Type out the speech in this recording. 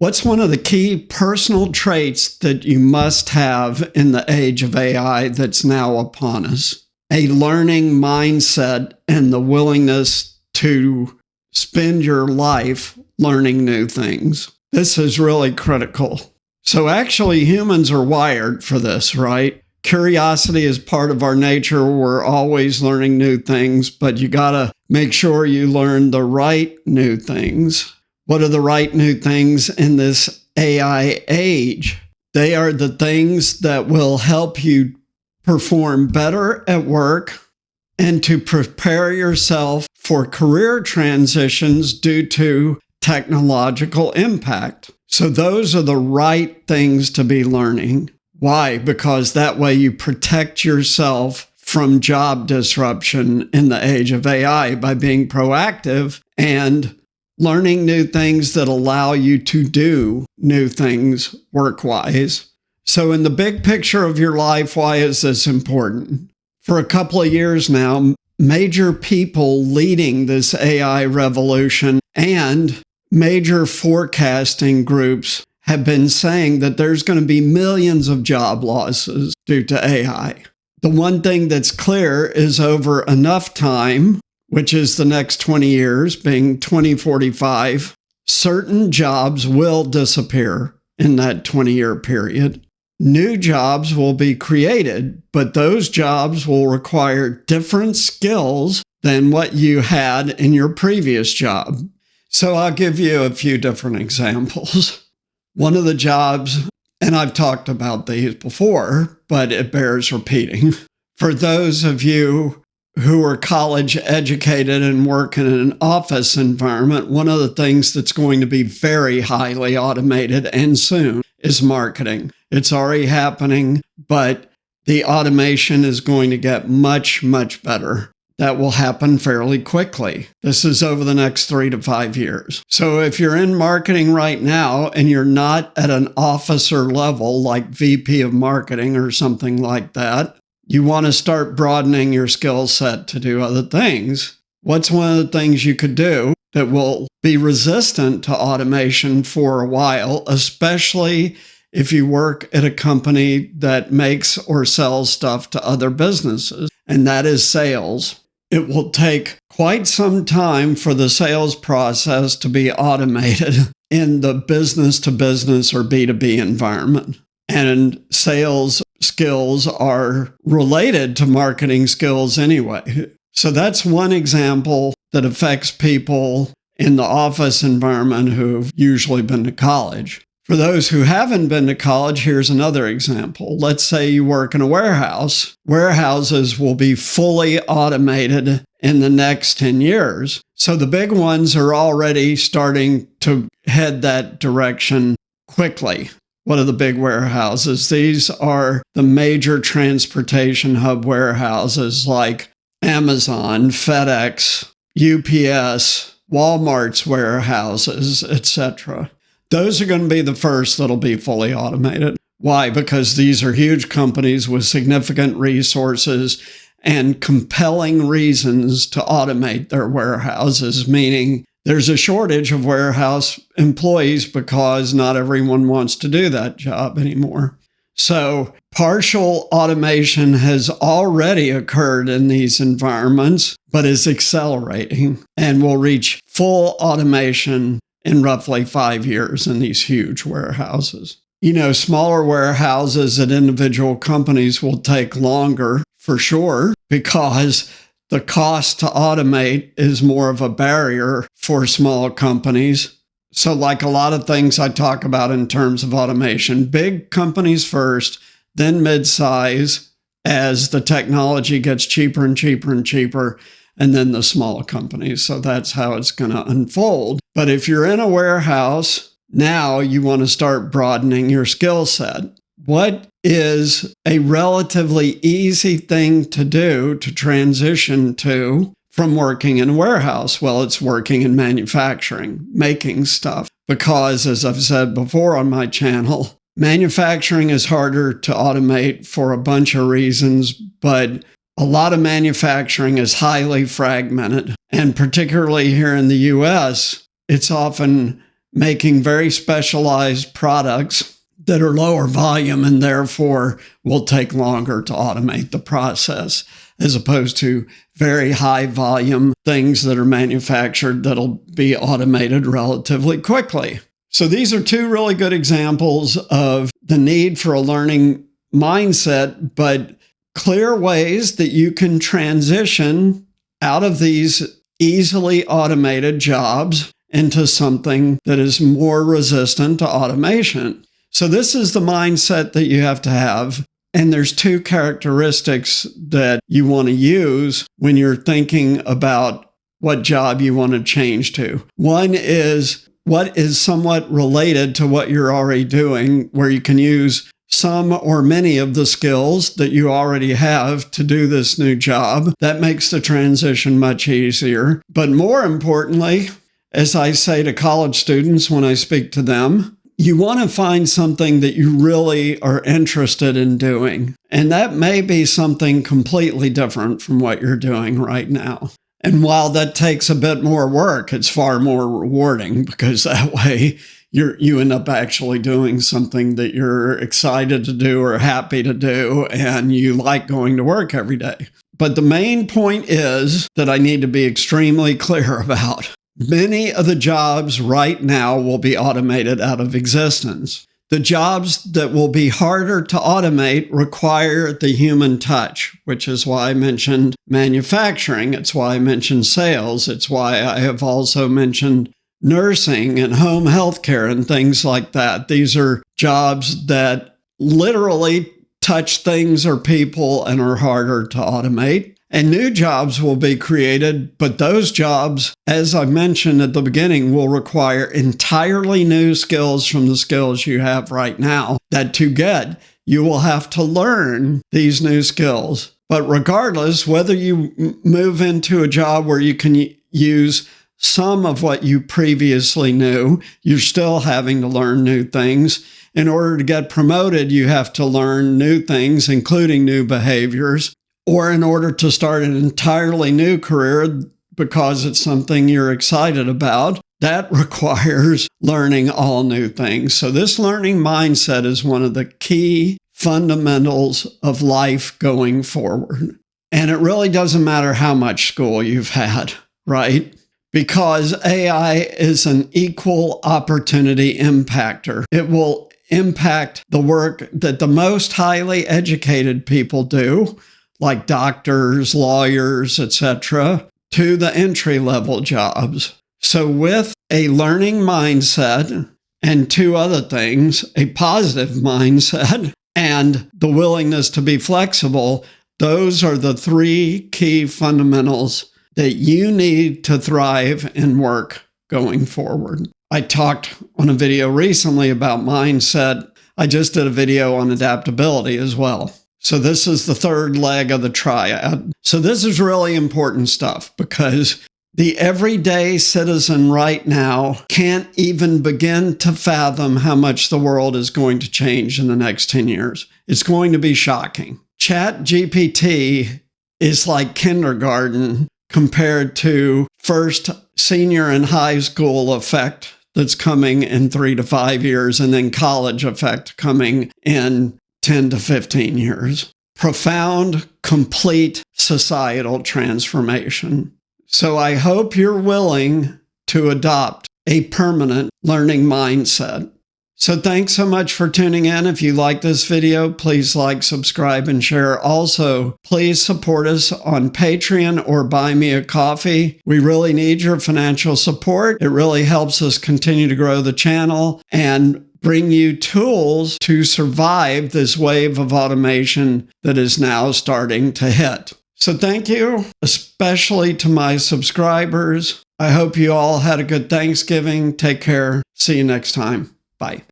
What's one of the key personal traits that you must have in the age of AI that's now upon us? A learning mindset and the willingness to spend your life learning new things. This is really critical. So actually, humans are wired for this, right? Curiosity is part of our nature. We're always learning new things, but you got to make sure you learn the right new things. What are the right new things in this AI age? They are the things that will help you perform better at work and to prepare yourself for career transitions due to technological impact. So those are the right things to be learning. Why? Because that way you protect yourself from job disruption in the age of AI by being proactive and learning new things that allow you to do new things work-wise. So in the big picture of your life, why is this important? For a couple of years now, major people leading this AI revolution and major forecasting groups have been saying that there's going to be millions of job losses due to AI. The one thing that's clear is over enough time, which is the next 20 years, being 2045, certain jobs will disappear in that 20-year period. New jobs will be created, but those jobs will require different skills than what you had in your previous job. So I'll give you a few different examples. One of the jobs, and I've talked about these before, but it bears repeating. For those of you who are college educated and work in an office environment, one of the things that's going to be very highly automated and soon is marketing. It's already happening, but the automation is going to get much, much better. That will happen fairly quickly. This is over the next 3 to 5 years. So if you're in marketing right now and you're not at an officer level like VP of marketing or something like that, you want to start broadening your skill set to do other things. What's one of the things you could do that will be resistant to automation for a while, especially if you work at a company that makes or sells stuff to other businesses, and that is sales. It will take quite some time for the sales process to be automated in the business-to-business or B2B environment. And sales skills are related to marketing skills anyway. So that's one example that affects people in the office environment who've usually been to college. For those who haven't been to college, here's another example. Let's say you work in a warehouse. Warehouses will be fully automated in the next 10 years. So the big ones are already starting to head that direction quickly. What are the big warehouses? These are the major transportation hub warehouses like Amazon, FedEx, UPS, Walmart's warehouses, etc. Those are going to be the first that'll be fully automated. Why? Because these are huge companies with significant resources and compelling reasons to automate their warehouses, meaning there's a shortage of warehouse employees because not everyone wants to do that job anymore. So partial automation has already occurred in these environments, but is accelerating and will reach full automation in roughly 5 years in these huge warehouses. You know, smaller warehouses at individual companies will take longer for sure because the cost to automate is more of a barrier for small companies. So like a lot of things I talk about in terms of automation, big companies first, then mid-size as the technology gets cheaper and cheaper and cheaper, and then the small companies. So that's how it's going to unfold. But if you're in a warehouse, now you want to start broadening your skill set. What is a relatively easy thing to do to transition to from working in a warehouse? Well, it's working in manufacturing, making stuff. Because, as I've said before on my channel, manufacturing is harder to automate for a bunch of reasons, but a lot of manufacturing is highly fragmented. And particularly here in the US, it's often making very specialized products that are lower volume and therefore will take longer to automate the process, as opposed to very high volume things that are manufactured that'll be automated relatively quickly. So these are two really good examples of the need for a learning mindset, but clear ways that you can transition out of these easily automated jobs into something that is more resistant to automation. So this is the mindset that you have to have. And there's two characteristics that you want to use when you're thinking about what job you want to change to. One is what is somewhat related to what you're already doing, where you can use some or many of the skills that you already have to do this new job. That makes the transition much easier. But more importantly, as I say to college students when I speak to them, you want to find something that you really are interested in doing. And that may be something completely different from what you're doing right now. And while that takes a bit more work, it's far more rewarding, because that way you end up actually doing something that you're excited to do or happy to do, and you like going to work every day. But the main point is that I need to be extremely clear about. Many of the jobs right now will be automated out of existence. The jobs that will be harder to automate require the human touch, which is why I mentioned manufacturing. It's why I mentioned sales. It's why I have also mentioned nursing and home health care and things like that. These are jobs that literally touch things or people and are harder to automate. And new jobs will be created, but those jobs, as I mentioned at the beginning, will require entirely new skills from the skills you have right now, that to get, you will have to learn these new skills. But regardless, whether you move into a job where you can use some of what you previously knew, you're still having to learn new things. In order to get promoted, you have to learn new things, including new behaviors. Or in order to start an entirely new career because it's something you're excited about, that requires learning all new things. So this learning mindset is one of the key fundamentals of life going forward. And it really doesn't matter how much school you've had, right? Because AI is an equal opportunity impactor. It will impact the work that the most highly educated people do, like doctors, lawyers, etc., to the entry-level jobs. So with a learning mindset and two other things, a positive mindset and the willingness to be flexible, those are the three key fundamentals that you need to thrive in work going forward. I talked on a video recently about mindset. I just did a video on adaptability as well. So this is the third leg of the triad. So this is really important stuff, because the everyday citizen right now can't even begin to fathom how much the world is going to change in the next 10 years. It's going to be shocking. ChatGPT is like kindergarten compared to first senior and high school effect that's coming in 3 to 5 years, and then college effect coming in 10 to 15 years. Profound, complete societal transformation. So I hope you're willing to adopt a permanent learning mindset. So thanks so much for tuning in. If you like this video, please like, subscribe, and share. Also, please support us on Patreon or buy me a coffee. We really need your financial support. It really helps us continue to grow the channel and bring you tools to survive this wave of automation that is now starting to hit. So thank you, especially to my subscribers. I hope you all had a good Thanksgiving. Take care. See you next time. Bye.